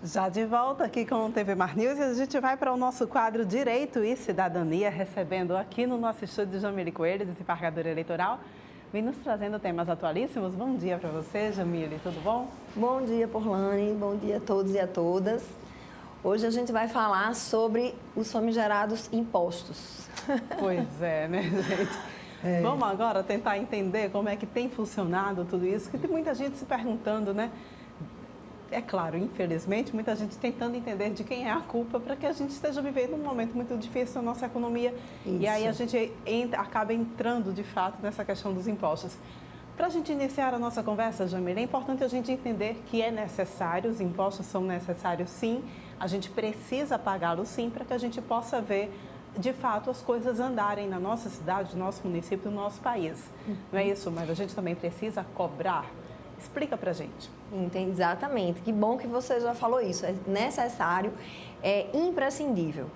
Já de volta aqui com o TV Mar News, e a gente vai para o nosso quadro Direito e Cidadania, recebendo aqui no nosso estúdio Jamile Coelho, desembargadora eleitoral, vem nos trazendo temas atualíssimos. Bom dia para você, Jamile, tudo bom? Bom dia, Porlane, bom dia a todos e a todas. Hoje a gente vai falar sobre os famigerados impostos. Pois é, né, gente? Vamos agora tentar entender como é que tem funcionado tudo isso, que tem muita gente se perguntando, né? É claro, infelizmente, muita gente tentando entender de quem é a culpa para que a gente esteja vivendo um momento muito difícil na nossa economia. Isso. E aí a gente acaba entrando, de fato, nessa questão dos impostos. Para a gente iniciar a nossa conversa, Jamile, é importante a gente entender que é necessário, os impostos são necessários sim, a gente precisa pagá-los sim, para que a gente possa ver, de fato, as coisas andarem na nossa cidade, no nosso município, no nosso país. Não é isso? Mas a gente também precisa cobrar. Explica pra gente. Entendi, exatamente. Que bom que você já falou isso. É necessário, é imprescindível.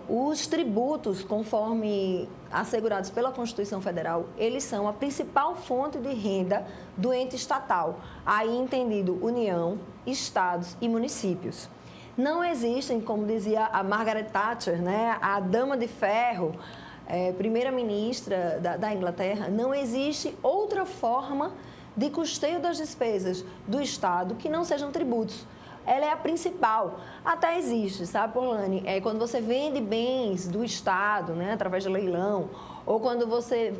Os tributos, conforme assegurados pela Constituição Federal, eles são a principal fonte de renda do ente estatal, aí entendido União, estados e municípios. Não existem, como dizia a Margaret Thatcher, né, a dama de ferro, primeira-ministra da Inglaterra, não existe outra forma de custeio das despesas do Estado que não sejam tributos. Ela é a principal. Até existe, sabe, Porlane? Quando você vende bens do Estado, né, através de leilão, ou quando você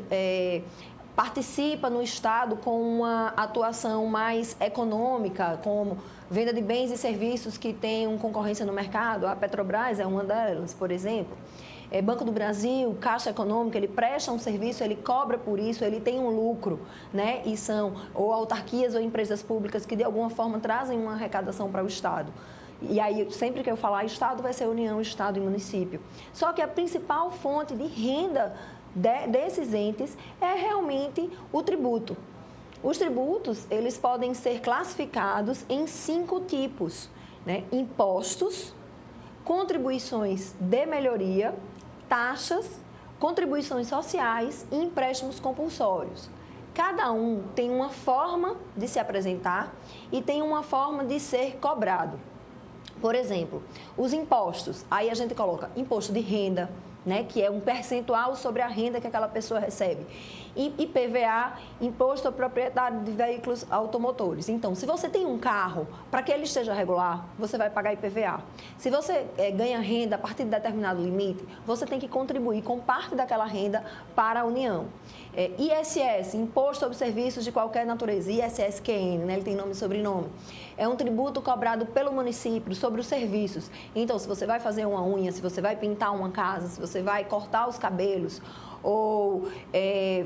participa no Estado com uma atuação mais econômica, como venda de bens e serviços que tenham concorrência no mercado, a Petrobras é uma delas, por exemplo. Banco do Brasil, Caixa Econômica, ele presta um serviço, ele cobra por isso, ele tem um lucro, né? E são ou autarquias ou empresas públicas que de alguma forma trazem uma arrecadação para o Estado. E aí, sempre que eu falar Estado, vai ser União, Estado e município. Só que a principal fonte de renda desses entes é realmente o tributo. Os tributos, eles podem ser classificados em 5 tipos, né? Impostos, contribuições de melhoria, taxas, contribuições sociais e empréstimos compulsórios. Cada um tem uma forma de se apresentar e tem uma forma de ser cobrado. Por exemplo, os impostos, aí a gente coloca imposto de renda, né, que é um percentual sobre a renda que aquela pessoa recebe. E IPVA, Imposto à Propriedade de Veículos Automotores. Então, se você tem um carro, para que ele esteja regular, você vai pagar IPVA. Se você ganha renda a partir de determinado limite, você tem que contribuir com parte daquela renda para a União. ISS, Imposto sobre Serviços de Qualquer Natureza, ISSQN, né, ele tem nome e sobrenome. É um tributo cobrado pelo município sobre os serviços. Então, se você vai fazer uma unha, se você vai pintar uma casa, se você vai cortar os cabelos, ou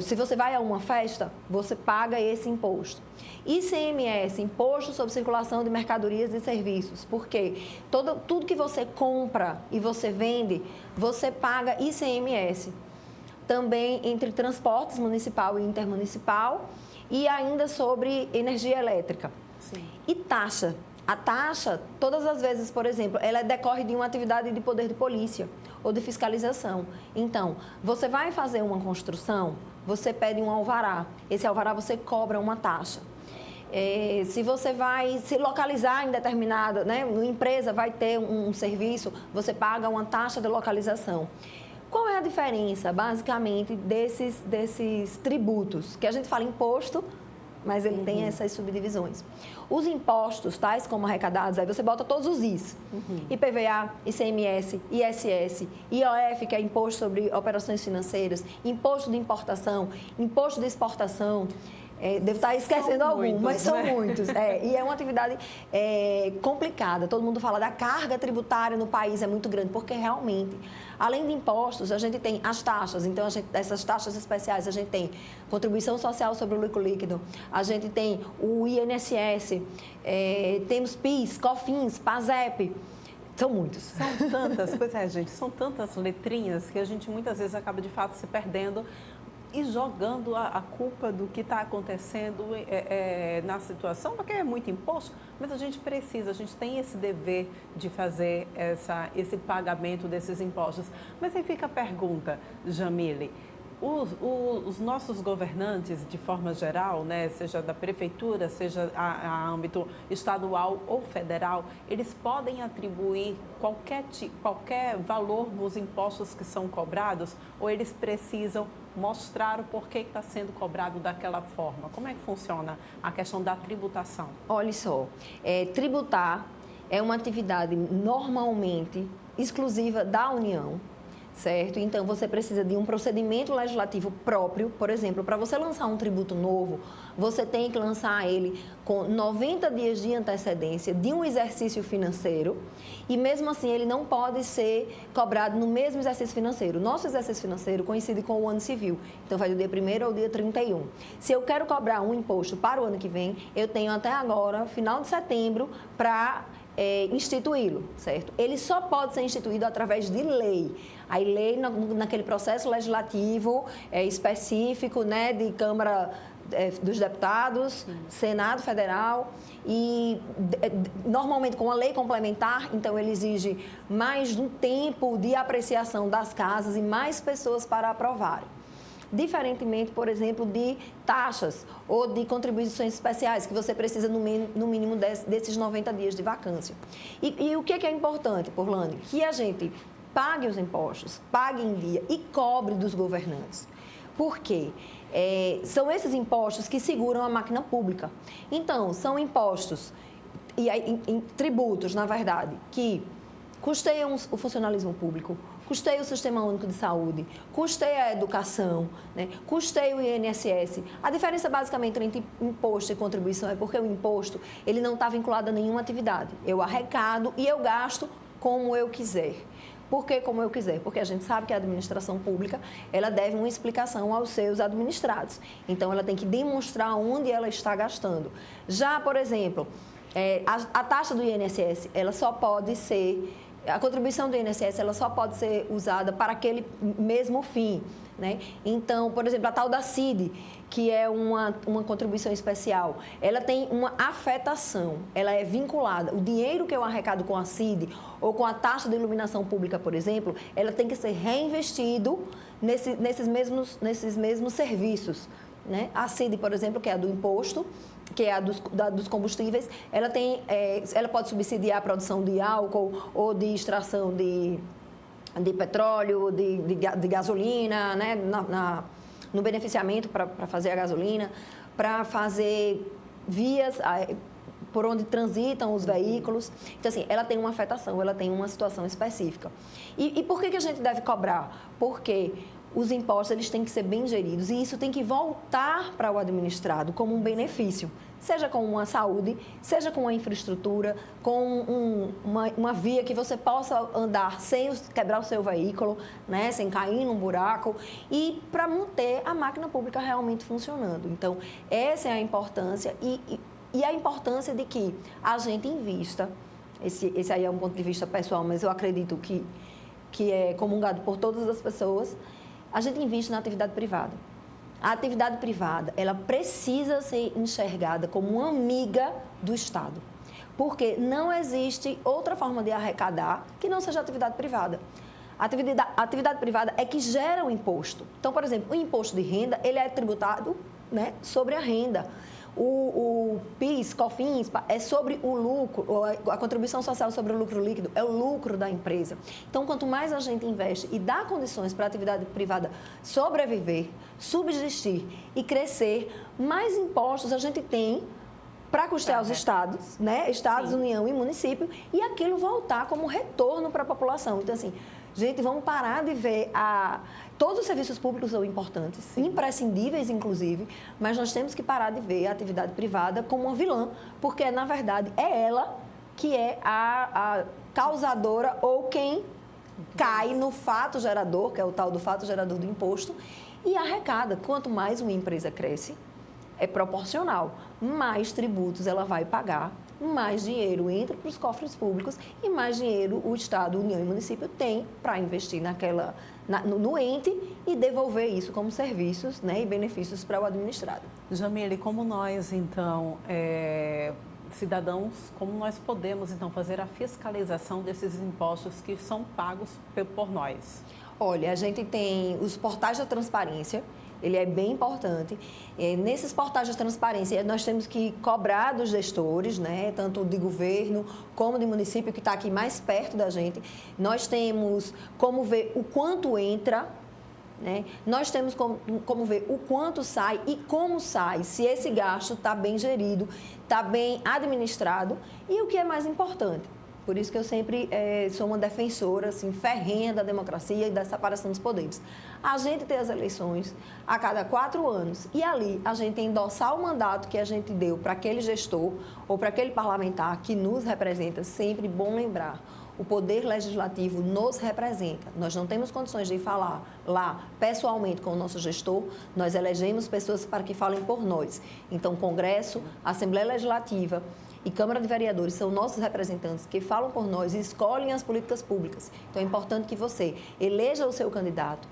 se você vai a uma festa, você paga esse imposto. ICMS, Imposto sobre Circulação de Mercadorias e Serviços, porque tudo que você compra e você vende, você paga ICMS. Também entre transportes municipal e intermunicipal e ainda sobre energia elétrica. Sim. E taxa. A taxa, todas as vezes, por exemplo, ela decorre de uma atividade de poder de polícia ou de fiscalização. Então, você vai fazer uma construção, você pede um alvará. Esse alvará você cobra uma taxa. Se você vai se localizar em determinada, né, uma empresa vai ter um serviço, você paga uma taxa de localização. Qual é a diferença, basicamente, desses tributos? Que a gente fala imposto, mas ele tem essas subdivisões. Os impostos, tais como arrecadados, aí você bota todos os Is. IPVA, ICMS, ISS, IOF, que é Imposto sobre Operações Financeiras, Imposto de Importação, Imposto de Exportação. Devo estar esquecendo algum, mas são muitos. E é uma atividade complicada. Todo mundo fala da carga tributária no país é muito grande, porque realmente, além de impostos, a gente tem as taxas. Então, essas taxas especiais, a gente tem contribuição social sobre o lucro líquido, a gente tem o INSS, temos PIS, COFINS, PASEP. São muitos. São tantas, pois é, gente, são tantas letrinhas que a gente muitas vezes acaba de fato se perdendo e jogando a culpa do que está acontecendo na situação, porque é muito imposto, mas a gente tem esse dever de fazer esse pagamento desses impostos. Mas aí fica a pergunta, Jamile, Os nossos governantes, de forma geral, né, seja da prefeitura, seja a âmbito estadual ou federal, eles podem atribuir qualquer valor nos impostos que são cobrados ou eles precisam mostrar o porquê que está sendo cobrado daquela forma? Como é que funciona a questão da tributação? Olha só, tributar é uma atividade normalmente exclusiva da União, certo? Então, você precisa de um procedimento legislativo próprio. Por exemplo, para você lançar um tributo novo, você tem que lançar ele com 90 dias de antecedência de um exercício financeiro e, mesmo assim, ele não pode ser cobrado no mesmo exercício financeiro. Nosso exercício financeiro coincide com o ano civil, então vai do dia 1º ao dia 31. Se eu quero cobrar um imposto para o ano que vem, eu tenho até agora, final de setembro, para instituí-lo, certo? Ele só pode ser instituído através de lei. A lei, naquele processo legislativo específico, né, de Câmara dos Deputados, Senado Federal, e normalmente com a lei complementar, então ele exige mais um tempo de apreciação das casas e mais pessoas para aprovarem. Diferentemente, por exemplo, de taxas ou de contribuições especiais, que você precisa no mínimo desses 90 dias de vacância. E o que é importante, Porlane? Que a gente pague os impostos, pague em dia e cobre dos governantes. Por quê? São esses impostos que seguram a máquina pública. Então, são impostos e tributos, na verdade, que custeiam o funcionalismo público, custeia o Sistema Único de Saúde, custeia a educação, né? Custeia o INSS. A diferença, basicamente, entre imposto e contribuição é porque o imposto ele não está vinculado a nenhuma atividade. Eu arrecado e eu gasto como eu quiser. Por que como eu quiser? Porque a gente sabe que a administração pública ela deve uma explicação aos seus administrados. Então, ela tem que demonstrar onde ela está gastando. Já, por exemplo, a taxa do INSS, ela só pode ser... A contribuição do INSS ela só pode ser usada para aquele mesmo fim, né? Então, por exemplo, a tal da CID, que é uma contribuição especial, ela tem uma afetação, ela é vinculada. O dinheiro que eu arrecado com a CID ou com a taxa de iluminação pública, por exemplo, ela tem que ser reinvestido nesses mesmos serviços, né? A CID, por exemplo, que é a do imposto, que é a dos combustíveis, ela pode subsidiar a produção de álcool ou de extração de petróleo, de gasolina, né? No beneficiamento para fazer a gasolina, para fazer vias por onde transitam os veículos. Então, assim, ela tem uma afetação, ela tem uma situação específica. E por que a gente deve cobrar? Porque os impostos eles têm que ser bem geridos e isso tem que voltar para o administrado como um benefício, seja com uma saúde, seja com uma infraestrutura, com uma via que você possa andar sem quebrar o seu veículo, né, sem cair num buraco e para manter a máquina pública realmente funcionando. Então, essa é a importância e a importância de que a gente invista, esse aí é um ponto de vista pessoal, mas eu acredito que é comungado por todas as pessoas, a gente investe na atividade privada. A atividade privada, ela precisa ser enxergada como uma amiga do Estado, porque não existe outra forma de arrecadar que não seja a atividade privada. A atividade privada é que gera o imposto. Então, por exemplo, o imposto de renda, ele é tributado, né, sobre a renda. O PIS, COFINS, é sobre o lucro, a contribuição social sobre o lucro líquido, é o lucro da empresa. Então, quanto mais a gente investe e dá condições para a atividade privada sobreviver, subsistir e crescer, mais impostos a gente tem para custear os estados, né? Estados, sim, União e município, e aquilo voltar como retorno para a população. Então, assim, gente, vamos parar de ver Todos os serviços públicos são importantes, sim, imprescindíveis, inclusive, mas nós temos que parar de ver a atividade privada como uma vilã, porque, na verdade, é ela que é a causadora ou quem cai no fato gerador, que é o tal do fato gerador do imposto, e arrecada. Quanto mais uma empresa cresce, é proporcional, mais tributos ela vai pagar, mais dinheiro entra para os cofres públicos e mais dinheiro o Estado, União e município tem para investir no ente e devolver isso como serviços, né, e benefícios para o administrado. Jamile, como nós, então, cidadãos, como nós podemos, então, fazer a fiscalização desses impostos que são pagos por nós? Olha, a gente tem os portais da transparência, ele é bem importante. Nesses portais de transparência, nós temos que cobrar dos gestores, né, tanto de governo como de município, que está aqui mais perto da gente. Nós temos como ver o quanto entra, né? Nós temos como ver o quanto sai e como sai, se esse gasto está bem gerido, está bem administrado e o que é mais importante. Por isso que eu sempre sou uma defensora assim, ferrenha da democracia e da separação dos poderes. A gente tem as eleições a cada 4 anos e ali a gente endossar o mandato que a gente deu para aquele gestor ou para aquele parlamentar que nos representa, sempre bom lembrar. O Poder Legislativo nos representa. Nós não temos condições de falar lá pessoalmente com o nosso gestor, nós elegemos pessoas para que falem por nós. Então, Congresso, Assembleia Legislativa e Câmara de Vereadores são nossos representantes que falam por nós e escolhem as políticas públicas. Então, é importante que você eleja o seu candidato,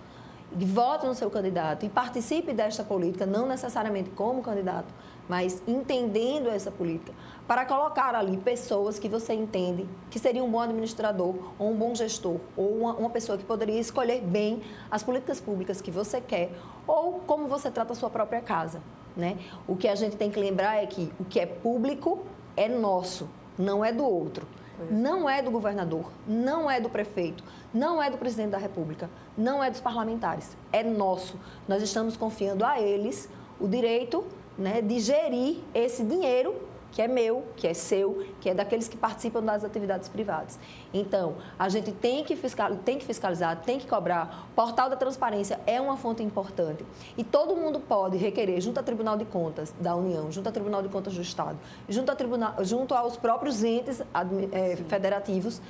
vote no seu candidato e participe desta política, não necessariamente como candidato, mas entendendo essa política, para colocar ali pessoas que você entende que seria um bom administrador ou um bom gestor ou uma pessoa que poderia escolher bem as políticas públicas que você quer ou como você trata a sua própria casa, né? O que a gente tem que lembrar é que o que é público é nosso, não é do outro. Não é do governador, não é do prefeito, não é do presidente da República, não é dos parlamentares, é nosso. Nós estamos confiando a eles o direito, né, de gerir esse dinheiro que é meu, que é seu, que é daqueles que participam das atividades privadas. Então, a gente tem que fiscalizar, tem que cobrar. O portal da transparência é uma fonte importante. E todo mundo pode requerer, junto ao Tribunal de Contas da União, junto ao Tribunal de Contas do Estado, junto aos próprios entes federativos,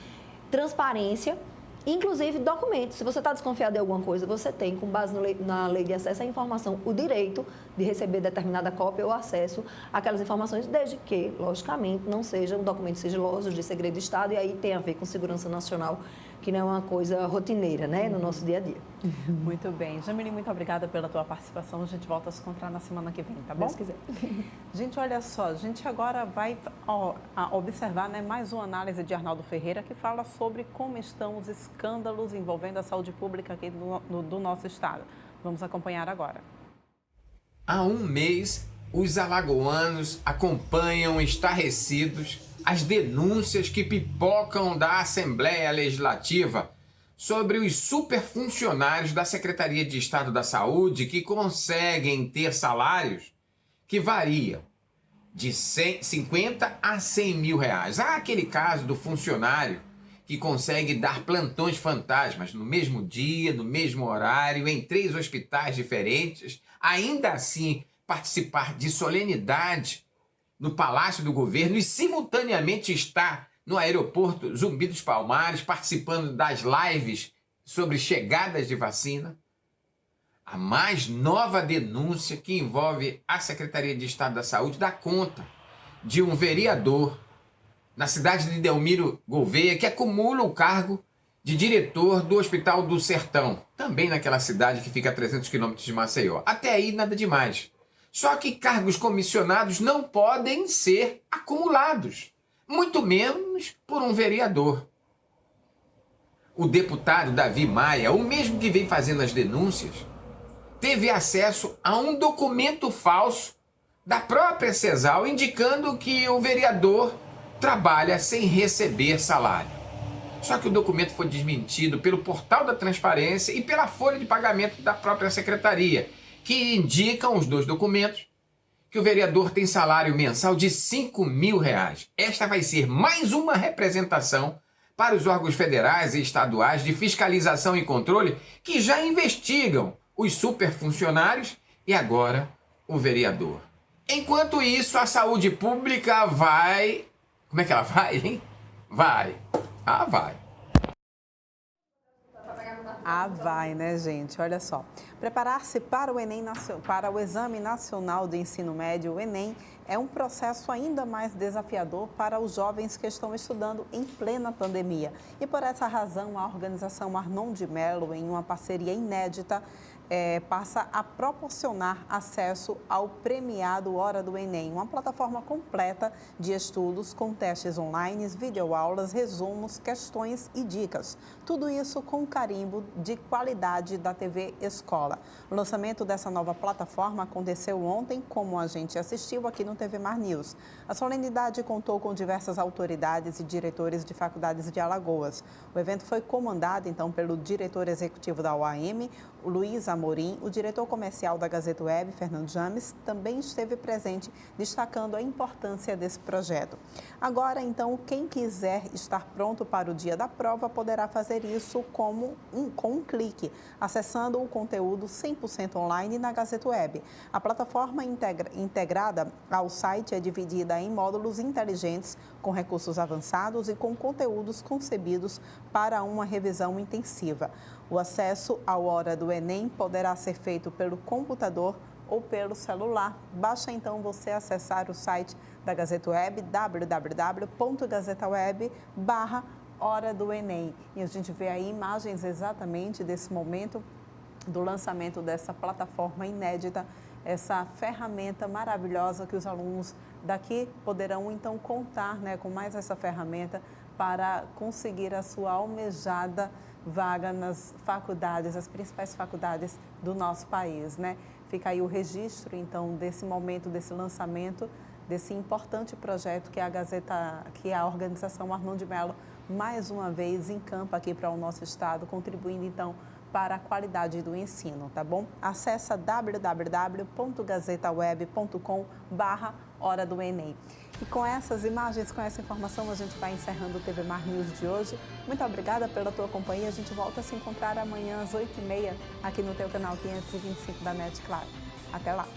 transparência, inclusive documentos. Se você está desconfiado de alguma coisa, você tem, com base na lei de acesso à informação, o direito de receber determinada cópia ou acesso àquelas informações, desde que, logicamente, não sejam documentos sigilosos de segredo de Estado, e aí tem a ver com segurança nacional, que não é uma coisa rotineira, né, no nosso dia a dia. Muito bem. Jamile, muito obrigada pela tua participação. A gente volta a se encontrar na semana que vem, tá bom? Se quiser. Gente, olha só, a gente agora vai observar, né, mais uma análise de Arnaldo Ferreira, que fala sobre como estão os escândalos envolvendo a saúde pública aqui do nosso estado. Vamos acompanhar agora. Há um mês, os alagoanos acompanham estarrecidos as denúncias que pipocam da Assembleia Legislativa sobre os superfuncionários da Secretaria de Estado da Saúde que conseguem ter salários que variam de 50 a 100 mil reais. Há aquele caso do funcionário que consegue dar plantões fantasmas no mesmo dia, no mesmo horário, em 3 hospitais diferentes, ainda assim participar de solenidade no Palácio do Governo e simultaneamente estar no aeroporto Zumbi dos Palmares participando das lives sobre chegadas de vacina. A mais nova denúncia que envolve a Secretaria de Estado da Saúde dá conta de um vereador na cidade de Delmiro Gouveia que acumula o cargo de diretor do Hospital do Sertão, também naquela cidade que fica a 300 quilômetros de Maceió. Até aí nada demais. Só que cargos comissionados não podem ser acumulados, muito menos por um vereador. O deputado Davi Maia, o mesmo que vem fazendo as denúncias, teve acesso a um documento falso da própria CESAL indicando que o vereador trabalha sem receber salário. Só que o documento foi desmentido pelo Portal da Transparência e pela folha de pagamento da própria secretaria, que indicam os 2 documentos que o vereador tem salário mensal de 5 mil reais. Esta vai ser mais uma representação para os órgãos federais e estaduais de fiscalização e controle que já investigam os superfuncionários e agora o vereador. Enquanto isso, a saúde pública vai... Como é que ela vai, hein? Vai. Ah, vai. Ah, vai, né, gente? Olha só. Preparar-se para o Enem, para o Exame Nacional do Ensino Médio, o Enem, é um processo ainda mais desafiador para os jovens que estão estudando em plena pandemia. E por essa razão, a organização Arnon de Mello, em uma parceria inédita, passa a proporcionar acesso ao premiado Hora do Enem, uma plataforma completa de estudos com testes online, videoaulas, resumos, questões e dicas. Tudo isso com carimbo de qualidade da TV Escola. O lançamento dessa nova plataforma aconteceu ontem, como a gente assistiu aqui no TV Mar News. A solenidade contou com diversas autoridades e diretores de faculdades de Alagoas. O evento foi comandado, então, pelo diretor executivo da UAM, o Luiz Amorim. O diretor comercial da Gazeta Web, Fernando James, também esteve presente, destacando a importância desse projeto. Agora, então, quem quiser estar pronto para o dia da prova poderá fazer isso com um clique, acessando o conteúdo 100% online na Gazeta Web. A plataforma integrada ao site é dividida em módulos inteligentes, com recursos avançados e com conteúdos concebidos para uma revisão intensiva. O acesso à Hora do Enem poderá ser feito pelo computador ou pelo celular. Basta então você acessar o site da Gazeta Web, www.gazetaweb.com/Hora do Enem. E a gente vê aí imagens exatamente desse momento do lançamento dessa plataforma inédita, essa ferramenta maravilhosa que os alunos daqui poderão então contar, né, com mais essa ferramenta para conseguir a sua almejada vaga nas faculdades, as principais faculdades do nosso país, né? Fica aí o registro, então, desse momento, desse lançamento, desse importante projeto que a Gazeta, que a organização Arnon de Mello, mais uma vez, encampa aqui para o nosso estado, contribuindo, então, para a qualidade do ensino, tá bom? Acesse www.gazetaweb.com/Hora do Enem. E com essas imagens, com essa informação, a gente vai encerrando o TV Mar News de hoje. Muito obrigada pela tua companhia. A gente volta a se encontrar amanhã às 8h30 aqui no teu canal 525 da NET Claro. Até lá!